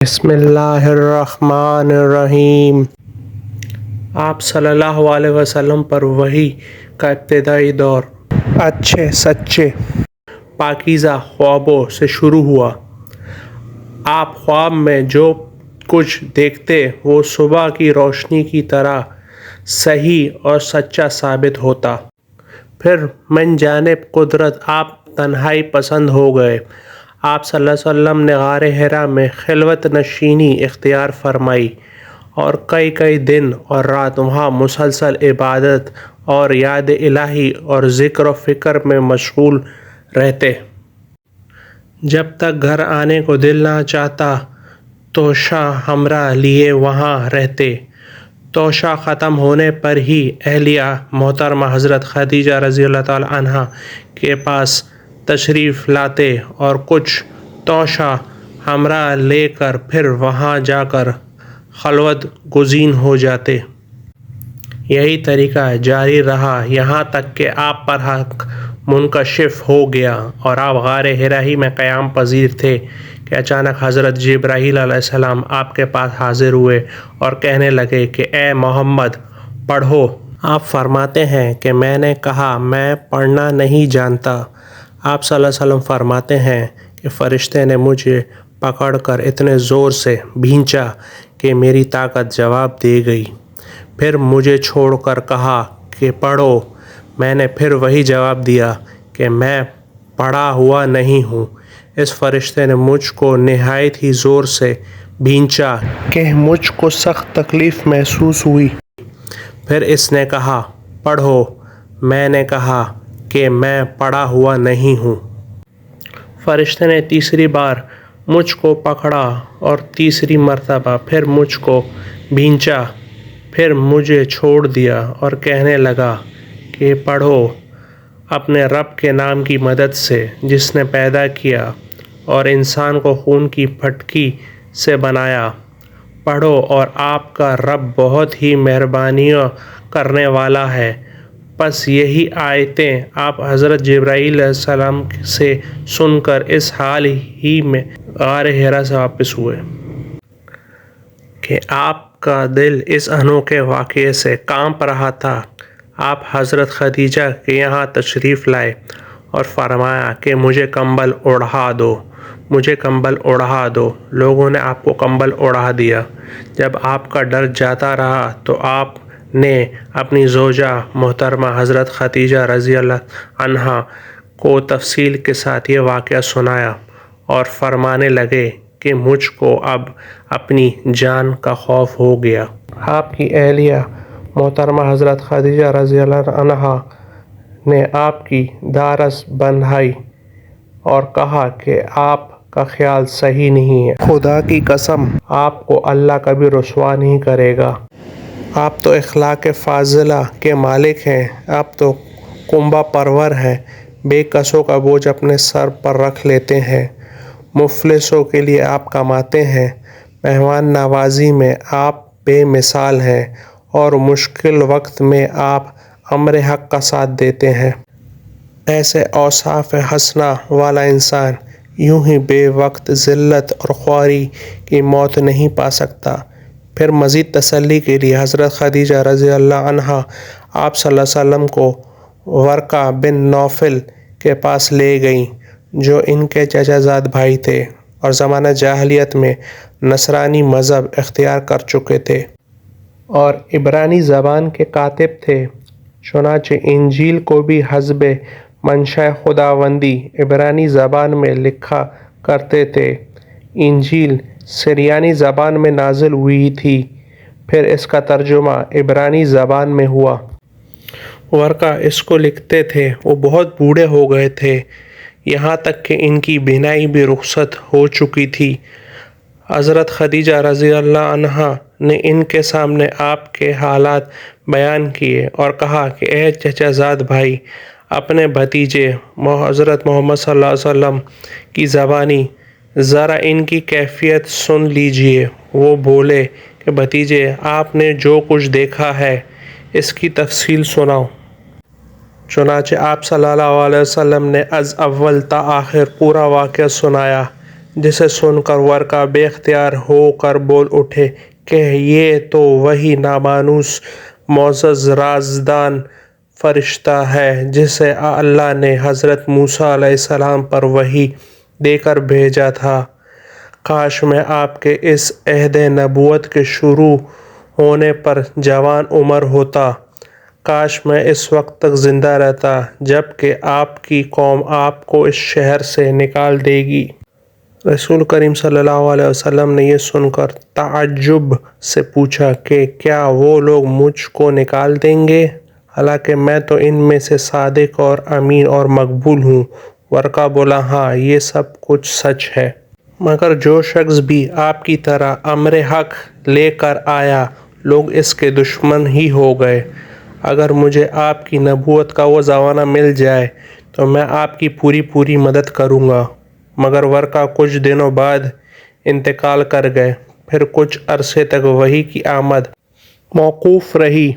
بسم اللہ الرحمن الرحیم۔ آپ صلی اللہ علیہ وسلم پر وحی کا ابتدائی دور اچھے سچے پاکیزہ خوابوں سے شروع ہوا۔ آپ خواب میں جو کچھ دیکھتے وہ صبح کی روشنی کی طرح صحیح اور سچا ثابت ہوتا۔ پھر من جانب قدرت آپ تنہائی پسند ہو گئے۔ آپ صلی اللہ علیہ وسلم نے غار حرا میں خلوت نشینی اختیار فرمائی اور کئی دن اور رات وہاں مسلسل عبادت اور یاد الہی اور ذکر و فکر میں مشغول رہتے۔ جب تک گھر آنے کو دل نہ چاہتا توشہ ہمراہ لیے وہاں رہتے۔ توشہ ختم ہونے پر ہی اہلیہ محترمہ حضرت خدیجہ رضی اللہ تعالی عنہا کے پاس تشریف لاتے اور کچھ توشہ ہمراہ لے کر پھر وہاں جا کر خلوت گزین ہو جاتے۔ یہی طریقہ جاری رہا یہاں تک کہ آپ پر حق منکشف ہو گیا اور آپ غار حرا ہی میں قیام پذیر تھے کہ اچانک حضرت جبرائیل علیہ السلام آپ کے پاس حاضر ہوئے اور کہنے لگے کہ اے محمد پڑھو۔ آپ فرماتے ہیں کہ میں نے کہا میں پڑھنا نہیں جانتا۔ آپ صلی اللہ علیہ وسلم فرماتے ہیں کہ فرشتے نے مجھے پکڑ کر اتنے زور سے بھینچا کہ میری طاقت جواب دے گئی۔ پھر مجھے چھوڑ کر کہا کہ پڑھو۔ میں نے پھر وہی جواب دیا کہ میں پڑھا ہوا نہیں ہوں۔ اس فرشتے نے مجھ کو نہایت ہی زور سے بھینچا کہ مجھ کو سخت تکلیف محسوس ہوئی۔ پھر اس نے کہا پڑھو۔ میں نے کہا کہ میں پڑھا ہوا نہیں ہوں۔ فرشتے نے تیسری بار مجھ کو پکڑا اور تیسری مرتبہ پھر مجھ کو بھینچا، پھر مجھے چھوڑ دیا اور کہنے لگا کہ پڑھو اپنے رب کے نام کی مدد سے جس نے پیدا کیا اور انسان کو خون کی پھٹکی سے بنایا۔ پڑھو اور آپ کا رب بہت ہی مہربانیاں کرنے والا ہے۔ پس یہی آیتیں آپ حضرت جبرائیل علیہ السلام سے سن کر اس حال ہی میں غار حرا سے واپس ہوئے کہ آپ کا دل اس انوکھے واقعے سے کانپ رہا تھا۔ آپ حضرت خدیجہ کے یہاں تشریف لائے اور فرمایا کہ مجھے کمبل اوڑھا دو، مجھے کمبل اوڑھا دو۔ لوگوں نے آپ کو کمبل اوڑھا دیا۔ جب آپ کا ڈر جاتا رہا تو آپ نے اپنی زوجہ محترمہ حضرت خدیجہ رضی اللہ عنہا کو تفصیل کے ساتھ یہ واقعہ سنایا اور فرمانے لگے کہ مجھ کو اب اپنی جان کا خوف ہو گیا۔ آپ کی اہلیہ محترمہ حضرت خدیجہ رضی اللہ عنہا نے آپ کی دھارس بندھائی اور کہا کہ آپ کا خیال صحیح نہیں ہے۔ خدا کی قسم آپ کو اللہ کبھی رسوا نہیں کرے گا۔ آپ تو اخلاق فاضلہ کے مالک ہیں، آپ تو کنبہ پرور ہیں، بے کسوں کا بوجھ اپنے سر پر رکھ لیتے ہیں، مفلسوں کے لیے آپ کماتے ہیں، مہمان نوازی میں آپ بے مثال ہیں اور مشکل وقت میں آپ امر حق کا ساتھ دیتے ہیں۔ ایسے اوصاف حسنہ والا انسان یوں ہی بے وقت ذلت اور خواری کی موت نہیں پا سکتا۔ پھر مزید تسلی کے لیے حضرت خدیجہ رضی اللہ عنہا آپ صلی اللہ علیہ وسلم کو ورقہ بن نوفل کے پاس لے گئیں جو ان کے چچا زاد بھائی تھے اور زمانہ جاہلیت میں نصرانی مذہب اختیار کر چکے تھے اور عبرانی زبان کے کاتب تھے۔ چنانچہ انجیل کو بھی حسب منشاء خداوندی عبرانی زبان میں لکھا کرتے تھے۔ انجیل سریانی زبان میں نازل ہوئی تھی، پھر اس کا ترجمہ عبرانی زبان میں ہوا۔ ورقہ اس کو لکھتے تھے وہ بہت بوڑھے ہو گئے تھے، یہاں تک کہ ان کی بینائی بھی رخصت ہو چکی تھی۔ حضرت خدیجہ رضی اللہ عنہا نے ان کے سامنے آپ کے حالات بیان کیے اور کہا کہ اے چچا زاد بھائی، اپنے بھتیجے حضرت محمد صلی اللہ علیہ وسلم کی زبانی ذرا ان کی کیفیت سن لیجئے۔ وہ بولے کہ بھتیجے آپ نے جو کچھ دیکھا ہے اس کی تفصیل سناؤ۔ چنانچہ آپ صلی اللہ علیہ وسلم نے از اول تا آخر پورا واقعہ سنایا۔ جسے سن کر ورقہ بے اختیار ہو کر بول اٹھے کہ یہ تو وہی نامانوس معزز رازدان فرشتہ ہے جسے اللہ نے حضرت موسیٰ علیہ السلام پر وحی دے کر بھیجا تھا۔ کاش میں آپ کے اس عہد نبوت کے شروع ہونے پر جوان عمر ہوتا، کاش میں اس وقت تک زندہ رہتا جب کہ آپ کی قوم آپ کو اس شہر سے نکال دے گی۔ رسول کریم صلی اللہ علیہ وسلم نے یہ سن کر تعجب سے پوچھا کہ کیا وہ لوگ مجھ کو نکال دیں گے، حالانکہ میں تو ان میں سے صادق اور امین اور مقبول ہوں؟ ورقہ بولا، ہاں یہ سب کچھ سچ ہے، مگر جو شخص بھی آپ کی طرح امر حق لے کر آیا لوگ اس کے دشمن ہی ہو گئے۔ اگر مجھے آپ کی نبوت کا وہ زمانہ مل جائے تو میں آپ کی پوری مدد کروں گا۔ مگر ورقہ کچھ دنوں بعد انتقال کر گئے، پھر کچھ عرصے تک وحی کی آمد موقوف رہی۔